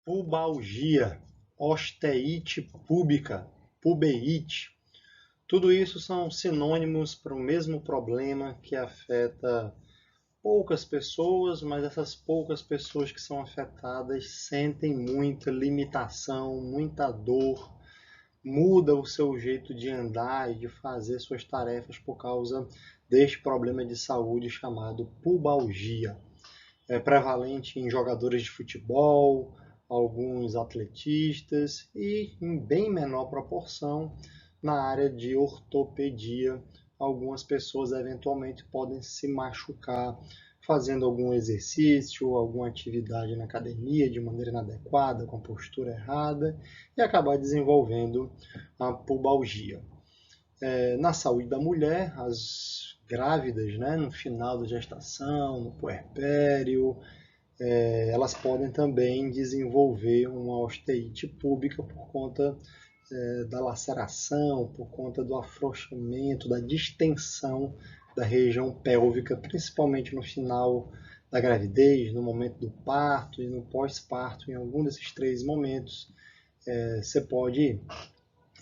pubalgia, osteite púbica, pubeite. Tudo isso são sinônimos para o mesmo problema que afeta poucas pessoas, mas essas poucas pessoas que são afetadas sentem muita limitação, muita dor, muda o seu jeito de andar e de fazer suas tarefas por causa deste problema de saúde chamado pubalgia. É prevalente em jogadores de futebol, alguns atletistas e, em bem menor proporção, na área de ortopedia. Algumas pessoas eventualmente podem se machucar fazendo algum exercício, alguma atividade na academia de maneira inadequada, com a postura errada, e acabar desenvolvendo a pubalgia. Na saúde da mulher, as grávidas, né, no final da gestação, no puerpério, elas podem também desenvolver uma osteite púbica por conta da laceração, por conta do afrouxamento, da distensão da região pélvica, principalmente no final da gravidez, no momento do parto e no pós-parto. Em algum desses três momentos, você pode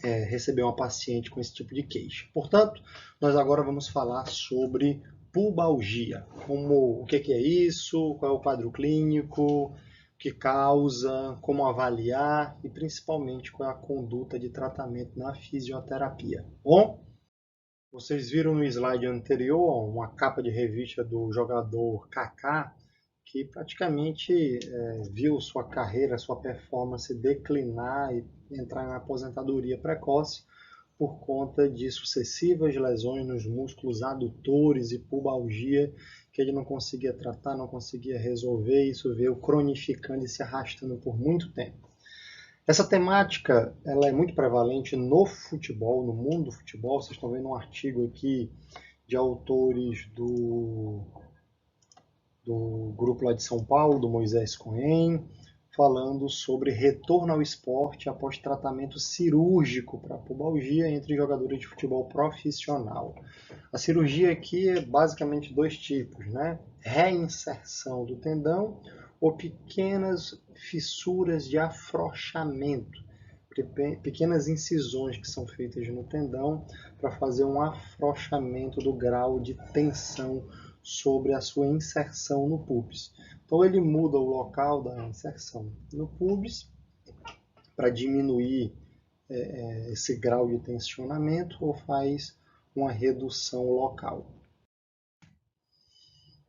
receber uma paciente com esse tipo de queixa. Portanto, nós agora vamos falar sobre pubalgia, o que é isso, qual é o quadro clínico, o que causa, como avaliar e principalmente qual é a conduta de tratamento na fisioterapia. Bom, vocês viram no slide anterior uma capa de revista do jogador Kaká, que praticamente viu sua carreira, sua performance declinar e entrar na aposentadoria precoce por conta de sucessivas lesões nos músculos adutores e pubalgia que ele não conseguia tratar, não conseguia resolver, e isso veio cronificando e se arrastando por muito tempo. Essa temática ela é muito prevalente no futebol, no mundo do futebol. Vocês estão vendo um artigo aqui de autores do grupo lá de São Paulo, do Moisés Cohen, falando sobre retorno ao esporte após tratamento cirúrgico para pubalgia entre jogadores de futebol profissional. A cirurgia aqui é basicamente dois tipos, né? Reinserção do tendão ou pequenas fissuras de afrouxamento, pequenas incisões que são feitas no tendão para fazer um afrouxamento do grau de tensão sobre a sua inserção no pubis. Então ele muda o local da inserção no pubis para diminuir esse grau de tensionamento ou faz uma redução local.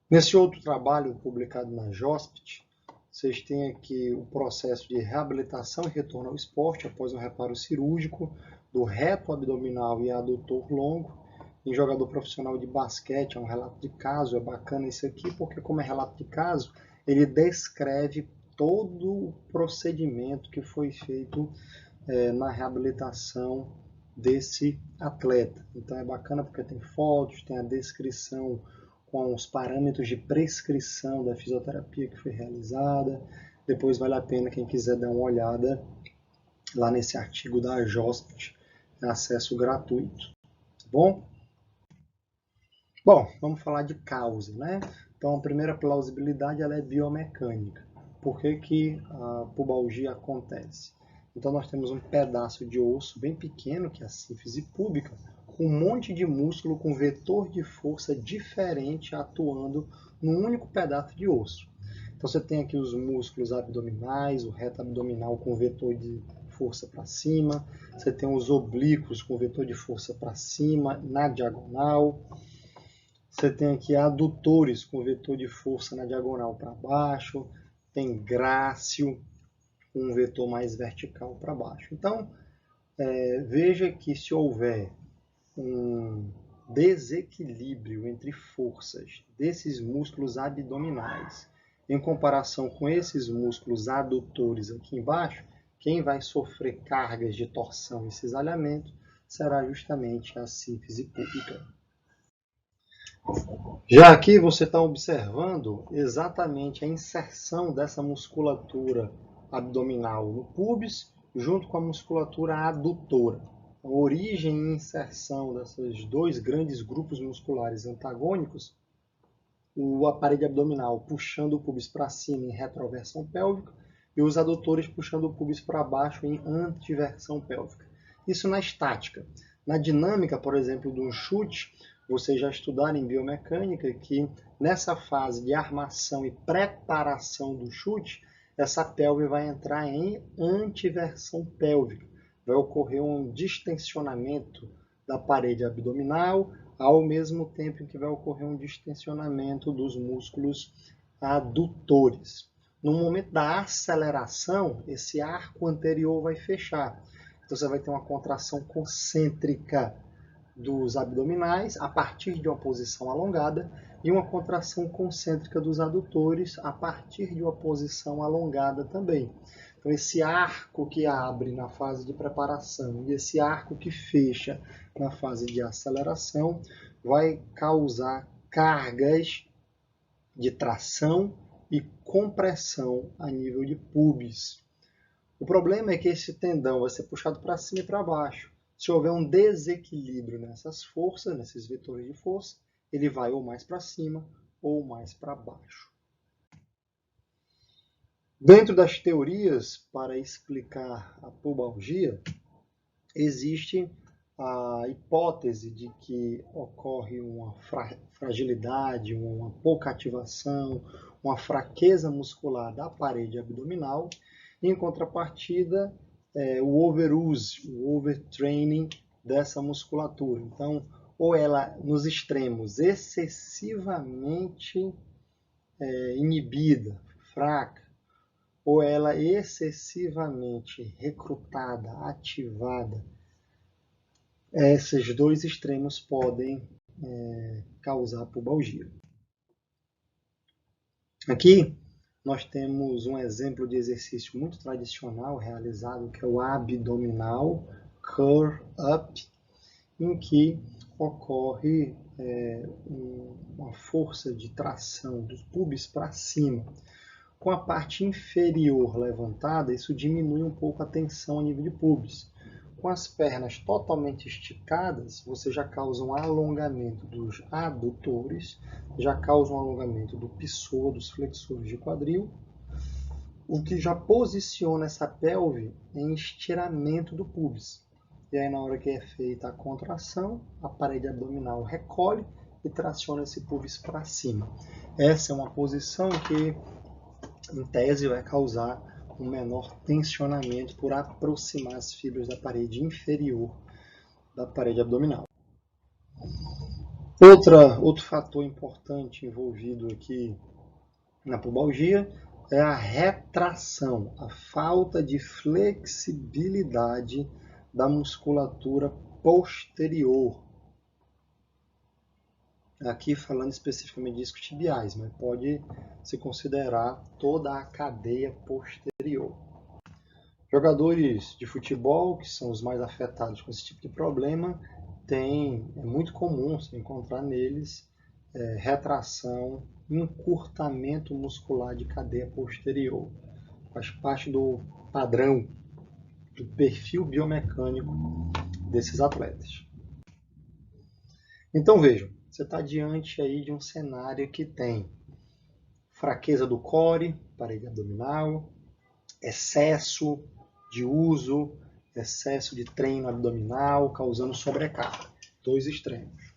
Nesse outro trabalho publicado na JOSPT, vocês têm aqui o processo de reabilitação e retorno ao esporte após um reparo cirúrgico do reto abdominal e adutor longo em jogador profissional de basquete. É um relato de caso, é bacana isso aqui, porque como é relato de caso, ele descreve todo o procedimento que foi feito na reabilitação desse atleta. Então é bacana porque tem fotos, tem a descrição com os parâmetros de prescrição da fisioterapia que foi realizada. Depois vale a pena quem quiser dar uma olhada lá nesse artigo da JOSPT, é acesso gratuito. Tá bom? Bom, vamos falar de causa, né? Então, a primeira plausibilidade ela é biomecânica. Por que a pubalgia acontece? Então, nós temos um pedaço de osso bem pequeno, que é a sífise púbica, com um monte de músculo com vetor de força diferente atuando num único pedaço de osso. Então, você tem aqui os músculos abdominais, o reto abdominal com vetor de força para cima, você tem os oblíquos com vetor de força para cima, na diagonal. Você tem aqui adutores com vetor de força na diagonal para baixo, tem grácil com um vetor mais vertical para baixo. Então, veja que se houver um desequilíbrio entre forças desses músculos abdominais em comparação com esses músculos adutores aqui embaixo, quem vai sofrer cargas de torção e cisalhamento será justamente a sífise púbica. Já aqui você está observando exatamente a inserção dessa musculatura abdominal no pubis junto com a musculatura adutora. A origem e inserção desses dois grandes grupos musculares antagônicos, a parede abdominal puxando o pubis para cima em retroversão pélvica e os adutores puxando o pubis para baixo em antiversão pélvica. Isso na estática. Na dinâmica, por exemplo, de um chute, vocês já estudaram em biomecânica que nessa fase de armação e preparação do chute, essa pelve vai entrar em antiversão pélvica. Vai ocorrer um distensionamento da parede abdominal, ao mesmo tempo em que vai ocorrer um distensionamento dos músculos adutores. No momento da aceleração, esse arco anterior vai fechar. Então você vai ter uma contração concêntrica dos abdominais a partir de uma posição alongada e uma contração concêntrica dos adutores a partir de uma posição alongada também. Então esse arco que abre na fase de preparação e esse arco que fecha na fase de aceleração vai causar cargas de tração e compressão a nível de pubis. O problema é que esse tendão vai ser puxado para cima e para baixo. Se houver um desequilíbrio nessas forças, nesses vetores de força, ele vai ou mais para cima ou mais para baixo. Dentro das teorias para explicar a pubalgia, existe a hipótese de que ocorre uma fragilidade, uma pouca ativação, uma fraqueza muscular da parede abdominal, e, em contrapartida, o overuse, o overtraining dessa musculatura. Então, ou ela, nos extremos, excessivamente inibida, fraca, ou ela excessivamente recrutada, ativada. Esses dois extremos podem causar pubalgia. Aqui nós temos um exemplo de exercício muito tradicional realizado, que é o abdominal curl up, em que ocorre uma força de tração dos pubis para cima. Com a parte inferior levantada, isso diminui um pouco a tensão a nível de pubis. Com as pernas totalmente esticadas, você já causa um alongamento dos adutores, já causa um alongamento do psoas, dos flexores de quadril, o que já posiciona essa pelve em estiramento do pubis. E aí, na hora que é feita a contração, a parede abdominal recolhe e traciona esse pubis para cima. Essa é uma posição que, em tese, vai causar um menor tensionamento por aproximar as fibras da parede inferior da parede abdominal. Outro fator importante envolvido aqui na pubalgia é a retração, a falta de flexibilidade da musculatura posterior. Aqui falando especificamente de isquiotibiais, mas pode se considerar toda a cadeia posterior. Jogadores de futebol, que são os mais afetados com esse tipo de problema, é muito comum se encontrar neles retração, encurtamento muscular de cadeia posterior. Faz parte do padrão, do perfil biomecânico desses atletas. Então vejam, você está diante aí de um cenário que tem fraqueza do core, parede abdominal, excesso de uso, excesso de treino abdominal, causando sobrecarga, dois extremos.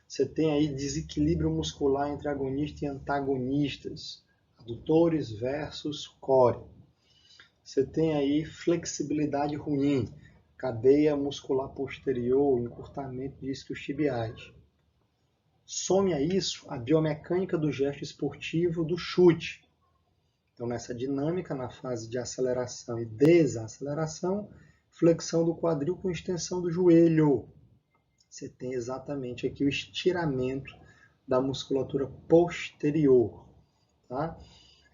Você tem aí desequilíbrio muscular entre agonistas e antagonistas, adutores versus core. Você tem aí flexibilidade ruim, cadeia muscular posterior, encurtamento de isquiotibiais. Some a isso a biomecânica do gesto esportivo do chute. Então, nessa dinâmica, na fase de aceleração e desaceleração, flexão do quadril com extensão do joelho. Você tem exatamente aqui o estiramento da musculatura posterior. Tá?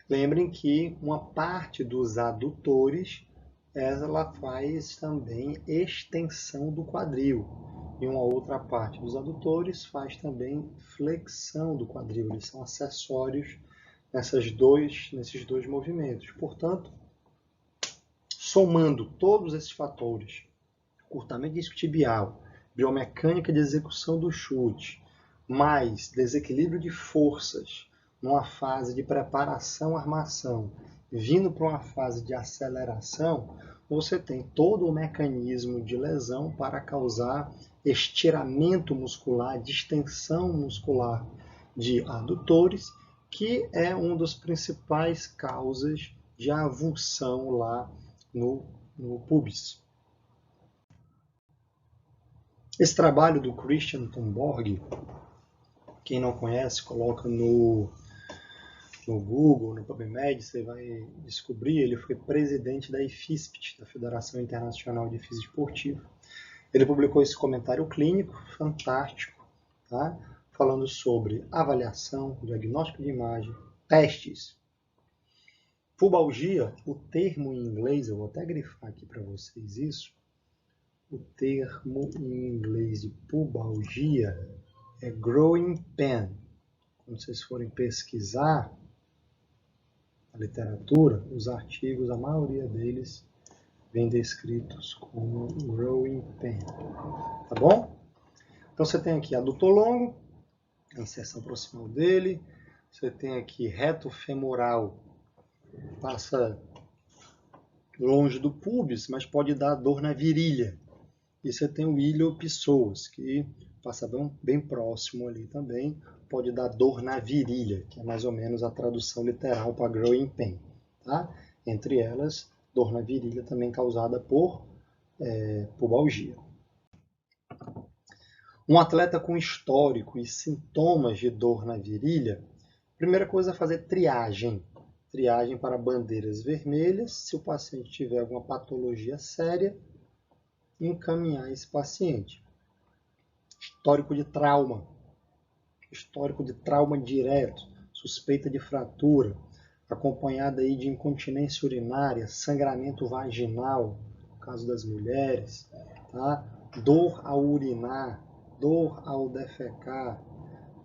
Lembrem que uma parte dos adutores ela faz também extensão do quadril. E uma outra parte dos adutores faz também flexão do quadril. Eles são acessórios nesses dois movimentos. Portanto, somando todos esses fatores, encurtamento isquiotibial, biomecânica de execução do chute, mais desequilíbrio de forças numa fase de preparação-armação vindo para uma fase de aceleração, você tem todo o mecanismo de lesão para causar estiramento muscular, distensão muscular de adutores, que é uma das principais causas de avulsão lá no pubis. Esse trabalho do Christian Tomborg, quem não conhece, coloca no Google, no PubMed, você vai descobrir. Ele foi presidente da IFISPT, da Federação Internacional de Física Esportiva. Ele publicou esse comentário clínico fantástico, tá? Falando sobre avaliação, diagnóstico de imagem, testes. Pubalgia, o termo em inglês, eu vou até grifar aqui para vocês isso, o termo em inglês de pubalgia é growing pain. Quando vocês forem pesquisar a literatura, os artigos, a maioria deles vem descritos como growing pain, tá bom? Então você tem aqui adutor longo, a inserção proximal dele, você tem aqui reto femoral, passa longe do pubis, mas pode dar dor na virilha. E você tem o iliopsoas, que passa bem próximo ali também, pode dar dor na virilha, que é mais ou menos a tradução literal para growing pain, tá? Entre elas, dor na virilha também causada por pubalgia. Um atleta com histórico e sintomas de dor na virilha, primeira coisa é fazer triagem. Triagem para bandeiras vermelhas, se o paciente tiver alguma patologia séria, encaminhar esse paciente. Histórico de trauma direto, suspeita de fratura, acompanhada aí de incontinência urinária, sangramento vaginal, no caso das mulheres, tá? Dor ao urinar, dor ao defecar.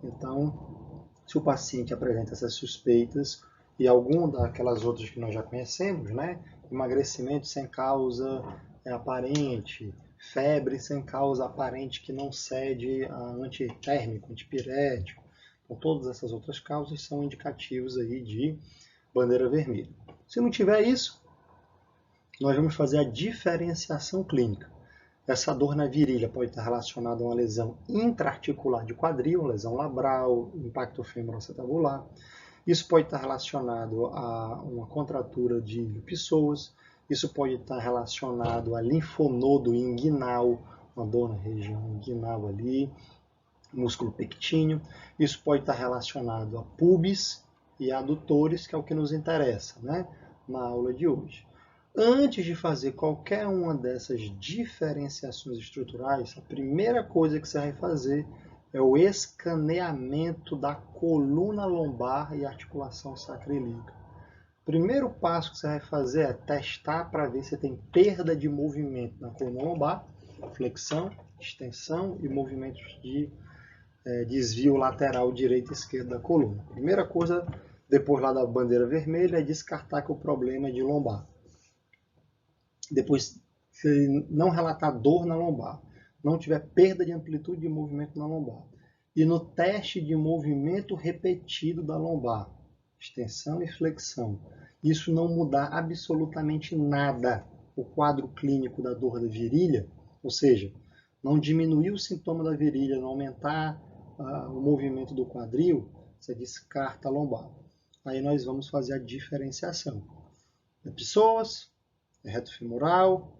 Então, se o paciente apresenta essas suspeitas e alguma daquelas outras que nós já conhecemos, né? Emagrecimento sem causa aparente, febre sem causa aparente que não cede a antitérmico, antipirético. Então, todas essas outras causas são indicativos aí de bandeira vermelha. Se não tiver isso, nós vamos fazer a diferenciação clínica. Essa dor na virilha pode estar relacionada a uma lesão intraarticular de quadril, lesão labral, impacto femoroacetabular. Isso pode estar relacionado a uma contratura de iliopsoas. Isso pode estar relacionado a linfonodo inguinal, uma dor na região inguinal ali, músculo pectíneo. Isso pode estar relacionado a pubis e adutores, que é o que nos interessa, né, na aula de hoje. Antes de fazer qualquer uma dessas diferenciações estruturais, a primeira coisa que você vai fazer é o escaneamento da coluna lombar e articulação sacroiliaca. O primeiro passo que você vai fazer é testar para ver se tem perda de movimento na coluna lombar, flexão, extensão e movimentos de desvio lateral direita e esquerda da coluna. Primeira coisa, depois lá da bandeira vermelha, é descartar que o problema é de lombar. Depois, se não relatar dor na lombar, não tiver perda de amplitude de movimento na lombar, e no teste de movimento repetido da lombar, extensão e flexão, isso não mudar absolutamente nada o quadro clínico da dor da virilha, ou seja, não diminuir o sintoma da virilha, não aumentar o movimento do quadril, você descarta a lombar. Aí nós vamos fazer a diferenciação. Pessoas, reto femoral,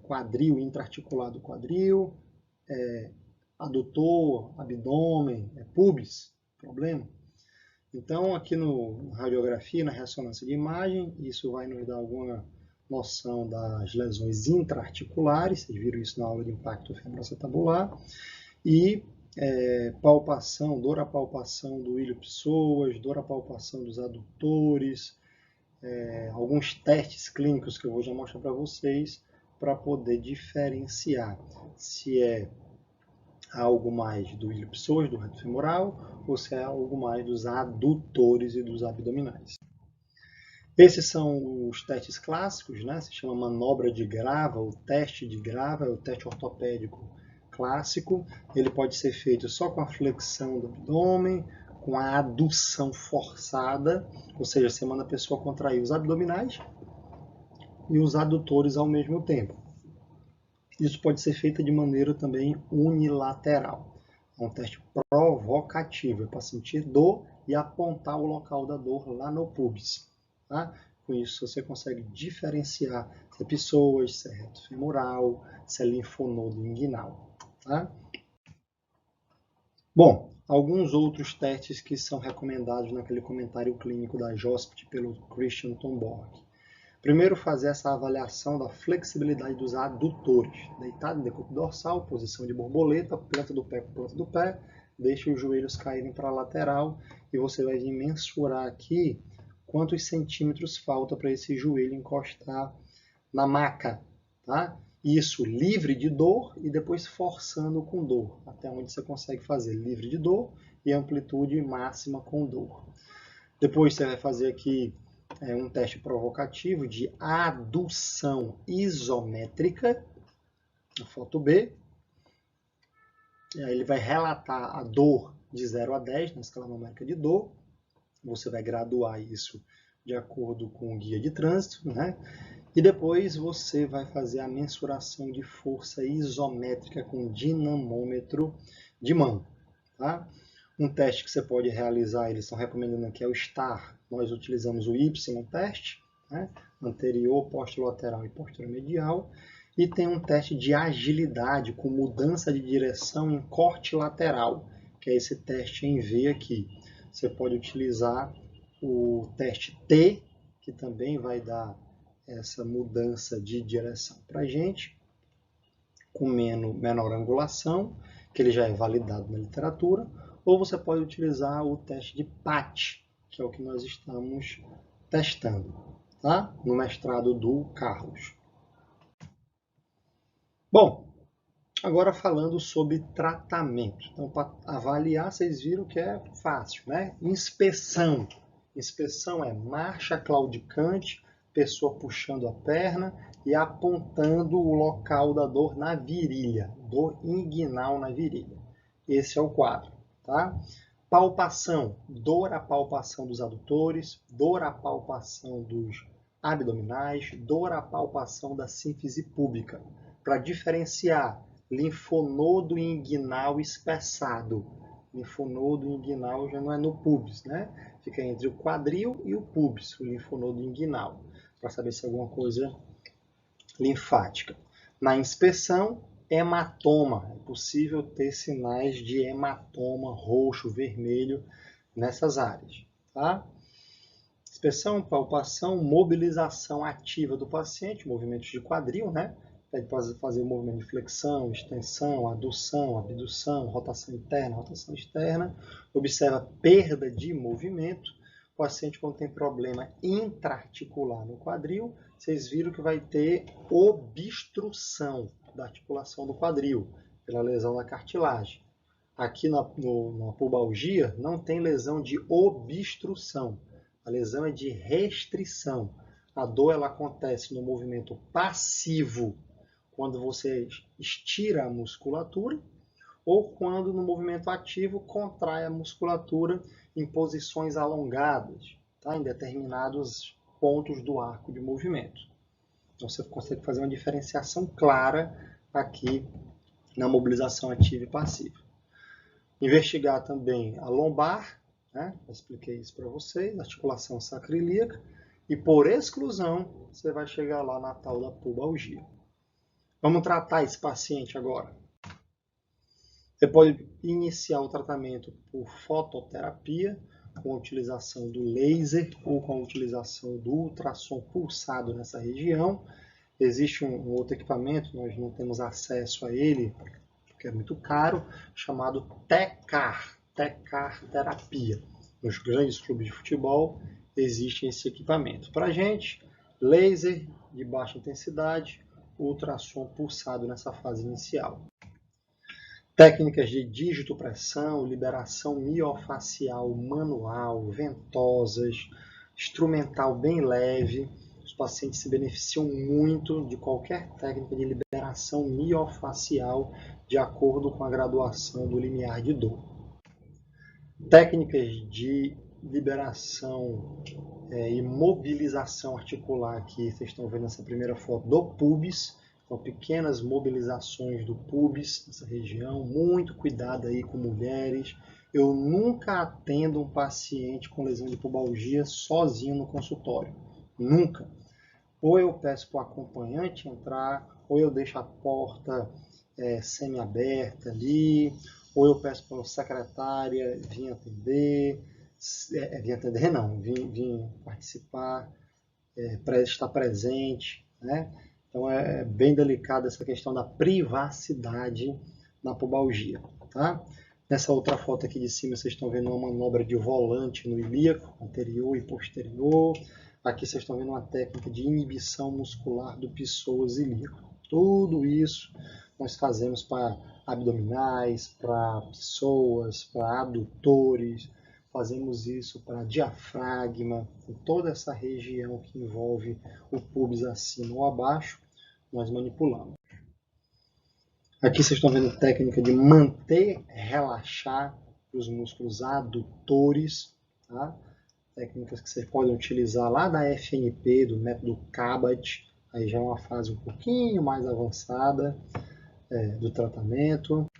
quadril, intraarticular do quadril, adutor, abdômen, pubis, problema. Então, aqui no radiografia, na ressonância de imagem, isso vai nos dar alguma noção das lesões intraarticulares, vocês viram isso na aula de impacto femoroacetabular, e palpação, dor à palpação do iliopsoas, dor à palpação dos adutores, alguns testes clínicos que eu vou já mostrar para vocês, para poder diferenciar se é algo mais do iliopsoas, do reto femoral, ou se é algo mais dos adutores e dos abdominais. Esses são os testes clássicos, né? Se chama manobra de Grava, o teste de Grava, é o teste ortopédico clássico. Ele pode ser feito só com a flexão do abdômen, com a adução forçada, ou seja, você manda a pessoa contrair os abdominais e os adutores ao mesmo tempo. Isso pode ser feito de maneira também unilateral. É um teste provocativo, para sentir dor e apontar o local da dor lá no pubis. Tá? Com isso você consegue diferenciar se é psoas, se é reto femoral, se é linfonodo inguinal. Tá? Bom, alguns outros testes que são recomendados naquele comentário clínico da JOSPT pelo Christian Tomborg. Primeiro, fazer essa avaliação da flexibilidade dos adutores. Deitado em decúbito dorsal, posição de borboleta, planta do pé com planta do pé, deixe os joelhos caírem para a lateral e você vai vir mensurar aqui quantos centímetros falta para esse joelho encostar na maca. Tá? Isso livre de dor e depois forçando com dor, até onde você consegue fazer livre de dor e amplitude máxima com dor. Depois você vai fazer aqui um teste provocativo de adução isométrica, na foto B. E aí ele vai relatar a dor de 0 a 10 na escala numérica de dor. Você vai graduar isso de acordo com o guia de trânsito, né? E depois você vai fazer a mensuração de força isométrica com dinamômetro de mão. Tá? Um teste que você pode realizar, eles estão recomendando aqui, é o STAR. Nós utilizamos o Y-teste, né? Anterior, posterolateral e posterior-medial. E tem um teste de agilidade com mudança de direção em corte lateral, que é esse teste em V aqui. Você pode utilizar o teste T, que também vai dar essa mudança de direção para a gente, com menor angulação, que ele já é validado na literatura, ou você pode utilizar o teste de PAT, que é o que nós estamos testando, tá? No mestrado do Carlos. Bom, agora falando sobre tratamento. Então, para avaliar, vocês viram que é fácil, né? Inspeção. Inspeção é marcha claudicante, pessoa puxando a perna e apontando o local da dor na virilha, dor inguinal na virilha. Esse é o quadro, tá? Palpação, dor à palpação dos adutores, dor à palpação dos abdominais, dor à palpação da sínfise púbica, para diferenciar linfonodo inguinal espessado. Linfonodo inguinal já não é no pubis, né? Fica entre o quadril e o pubis, o linfonodo inguinal, para saber se é alguma coisa linfática. Na inspeção, hematoma. É possível ter sinais de hematoma roxo, vermelho nessas áreas. Tá? Inspeção, palpação, mobilização ativa do paciente, movimentos de quadril, né? Pode fazer o movimento de flexão, extensão, adução, abdução, rotação interna, rotação externa. Observa perda de movimento. O paciente, quando tem problema intraarticular no quadril, vocês viram que vai ter obstrução da articulação do quadril, pela lesão na cartilagem. Aqui na pubalgia não tem lesão de obstrução, a lesão é de restrição. A dor ela acontece no movimento passivo, quando você estira a musculatura, ou quando no movimento ativo contrai a musculatura em posições alongadas, tá? Em determinados pontos do arco de movimento. Então você consegue fazer uma diferenciação clara aqui na mobilização ativa e passiva. Investigar também a lombar, né? Eu expliquei isso para vocês, articulação sacroiliaca, e por exclusão você vai chegar lá na tal da pubalgia. Vamos tratar esse paciente agora. Você pode iniciar o tratamento por fototerapia, com a utilização do laser ou com a utilização do ultrassom pulsado nessa região. Existe um outro equipamento, nós não temos acesso a ele, porque é muito caro, chamado TECAR, TECAR terapia. Nos grandes clubes de futebol existe esse equipamento. Para a gente, laser de baixa intensidade, ultrassom pulsado nessa fase inicial. Técnicas de digitopressão, liberação miofacial manual, ventosas, instrumental bem leve. Os pacientes se beneficiam muito de qualquer técnica de liberação miofacial de acordo com a graduação do limiar de dor. Técnicas de liberação e mobilização articular aqui, vocês estão vendo essa primeira foto do pubis, então pequenas mobilizações do pubis, nessa região, muito cuidado aí com mulheres. Eu nunca atendo um paciente com lesão de pubalgia sozinho no consultório, nunca. Ou eu peço para o acompanhante entrar, ou eu deixo a porta semi-aberta ali, ou eu peço para a secretária vir atender, vir participar, estar presente, né? Então é bem delicada essa questão da privacidade na pubalgia, tá? Nessa outra foto aqui de cima vocês estão vendo uma manobra de volante no ilíaco, anterior e posterior. Aqui vocês estão vendo uma técnica de inibição muscular do psoas ilíaco. Tudo isso nós fazemos para abdominais, para psoas, para adutores, fazemos isso para diafragma, toda essa região que envolve o pubis acima ou abaixo, nós manipulamos. Aqui vocês estão vendo a técnica de manter, relaxar os músculos adutores, tá? Técnicas que vocês podem utilizar lá da FNP, do método Kabat, aí já é uma fase um pouquinho mais avançada do tratamento.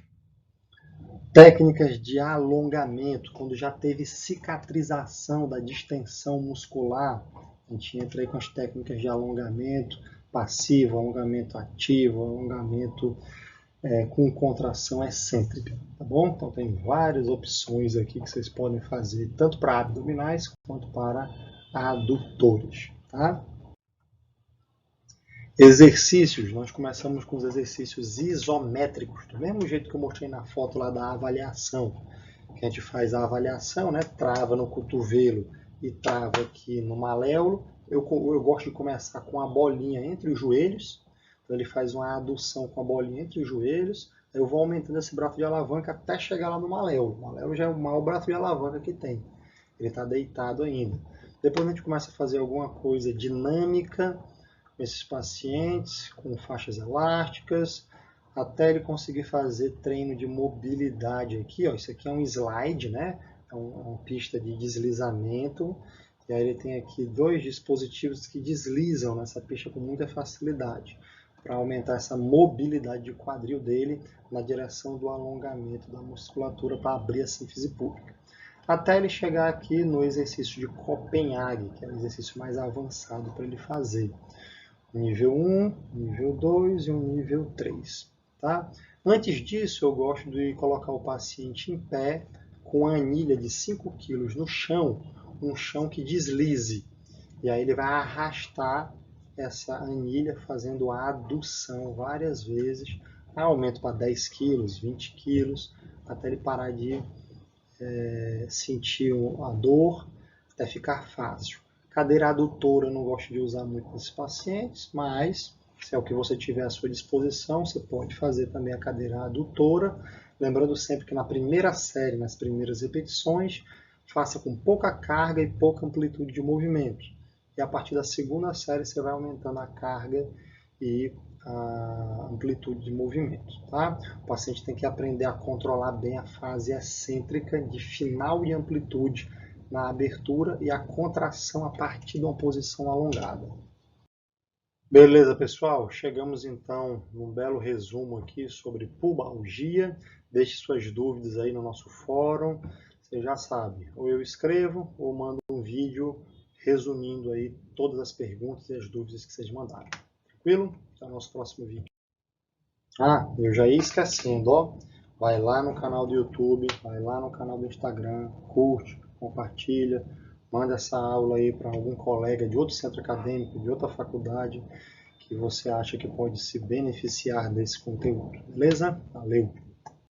Técnicas de alongamento, quando já teve cicatrização da distensão muscular, a gente entra aí com as técnicas de alongamento passivo, alongamento ativo, alongamento com contração excêntrica, tá bom? Então tem várias opções aqui que vocês podem fazer, tanto para abdominais quanto para adutores, tá? Exercícios, nós começamos com os exercícios isométricos, do mesmo jeito que eu mostrei na foto lá da avaliação, que a gente faz a avaliação, né? Trava no cotovelo e trava aqui no maléolo. Eu gosto de começar com a bolinha entre os joelhos, então ele faz uma adução com a bolinha entre os joelhos, aí eu vou aumentando esse braço de alavanca até chegar lá no maléolo. O maléolo já é o maior braço de alavanca que tem, ele está deitado ainda. Depois a gente começa a fazer alguma coisa dinâmica com esses pacientes, com faixas elásticas, até ele conseguir fazer treino de mobilidade aqui, ó. Isso aqui é um slide, né? É uma pista de deslizamento. E aí ele tem aqui dois dispositivos que deslizam nessa pista com muita facilidade, para aumentar essa mobilidade de quadril dele na direção do alongamento da musculatura para abrir a sínfise púbica. Até ele chegar aqui no exercício de Copenhague, que é o exercício mais avançado para ele fazer. Nível 1, nível 2 e um nível 3. Tá? Antes disso, eu gosto de colocar o paciente em pé com a anilha de 5 kg no chão, um chão que deslize. E aí ele vai arrastar essa anilha fazendo a adução várias vezes. Aumento para 10 kg, 20 kg, até ele parar de sentir a dor, até ficar fácil. Cadeira adutora eu não gosto de usar muito nesses pacientes, mas se é o que você tiver à sua disposição, você pode fazer também a cadeira adutora. Lembrando sempre que na primeira série, nas primeiras repetições, faça com pouca carga e pouca amplitude de movimento. E a partir da segunda série você vai aumentando a carga e a amplitude de movimento. Tá? O paciente tem que aprender a controlar bem a fase excêntrica de final de amplitude na abertura e a contração a partir de uma posição alongada. Beleza, pessoal? Chegamos então num belo resumo aqui sobre pubalgia. Deixe suas dúvidas aí no nosso fórum. Você já sabe, ou eu escrevo ou mando um vídeo resumindo aí todas as perguntas e as dúvidas que vocês mandaram. Tranquilo? Até o nosso próximo vídeo. Ah, eu já ia esquecendo, ó. Vai lá no canal do YouTube, vai lá no canal do Instagram, curte, compartilha, manda essa aula aí para algum colega de outro centro acadêmico, de outra faculdade, que você acha que pode se beneficiar desse conteúdo, beleza? Valeu!